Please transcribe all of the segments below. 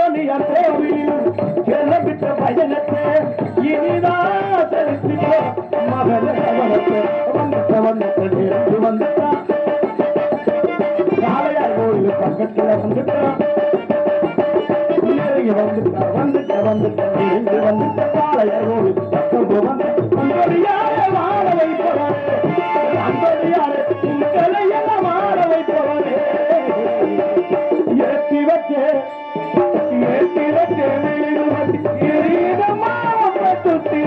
அந்தோனியார் கோவில் செல்லவிட்ட பயணத்தை இனிதான் செலுத்திக்கோ மகனை வந்துட்டான் காளையார் கோவில் பக்கத்துல வந்துட்டான் வந்துட்ட காளையார் கோவில் பக்கம் அந்தோனியாரை வாழ வைப்பவரே அந்தோனியாரை உங்களையெல்லாம் வாழ வைப்பவரே ஏற்றி வச்சே சுத்தி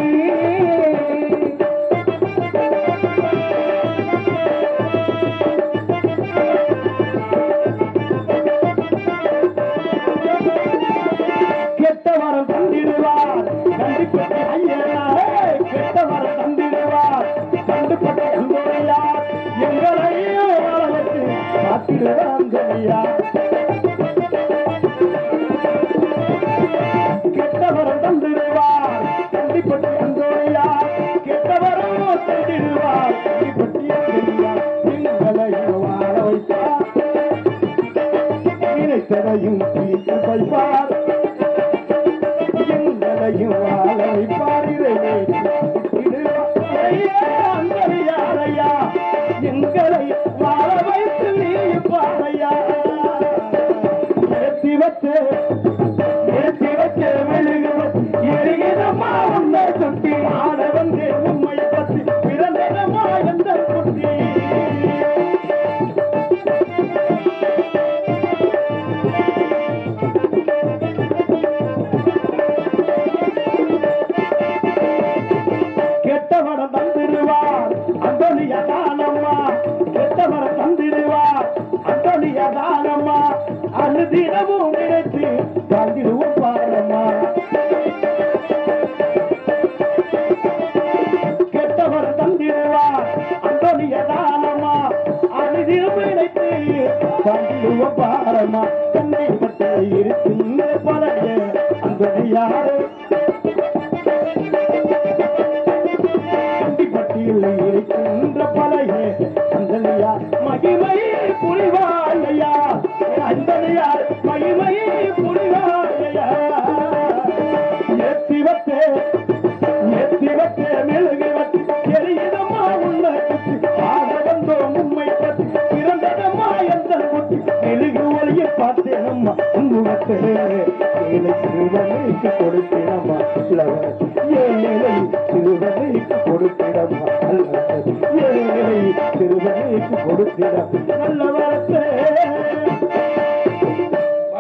கெட்டவரம் தந்திடுவார் கண்டிப்பட்ட ஐயனாரே கெட்டவரம் தந்திடுவார் கண்டுபட்ட அந்தோனியார் எங்களையும் வாழ வச்சு காத்திடுவார் அந்தோனியார் கெட்டவரம் தந்திடுவார் கண்டிப்பட்ட அந்தோனியார் கெட்டவரம் தந்திடுவார் கண்டிப்பட்ட அந்தோனியார் எங்களையும் வாழ வைப்பார் நினைத்ததையும் தீர்த்து வைப்பார் எங்களையும் வாழ வைப்பார் அந்தோனியாரையா எங்களை வாழ வைத்து நீ பாரையா ஏற்றி வச்சு எரிகிதமா உன்னை சுட்டி ஆட வந்து உண்மை பற்றி பிறந்தமா எந்த குட்டி கெட்டவரம் தந்திடுவார் அந்தோனியா தானம்மா கெட்டவரம் தந்திடுவார் அந்தோனியா தானம்மா அனுதினமும் நினைத்து தந்திடுவோம் பாரம்மா கெட்டவரம் தந்திடுவார் அந்தோனியா தானம்மா அனுதினமும் நினைத்து தந்திடுவோம் பாரம்மா தன்னை பட்ட இருக்கின்ற பழைய அந்தோனியாரே இருக்கின்ற பழைய அந்தோனியார் மகிமை புரிவாழையா அந்தோனியார் மகிமை புரிவாழையா ஏற்றி வச்சே மெழுகு வச்சு எரியிடமா உன்னை குத்தி ஆட வந்தோம் உண்மை பற்றி பிறந்ததம்மா எந்த குத்தி மெழுகு ஒளியை பார்த்தேனம்மா உங்குவத்தே ஏழை சிறுவனைக்கு கொடுத்திடம்மா ஏழை சிறுவனைக்கு கொடுத்திடம்மா ஏழை சிறுவனைக்கு கொடுத்திடம் நல்ல வரத்தே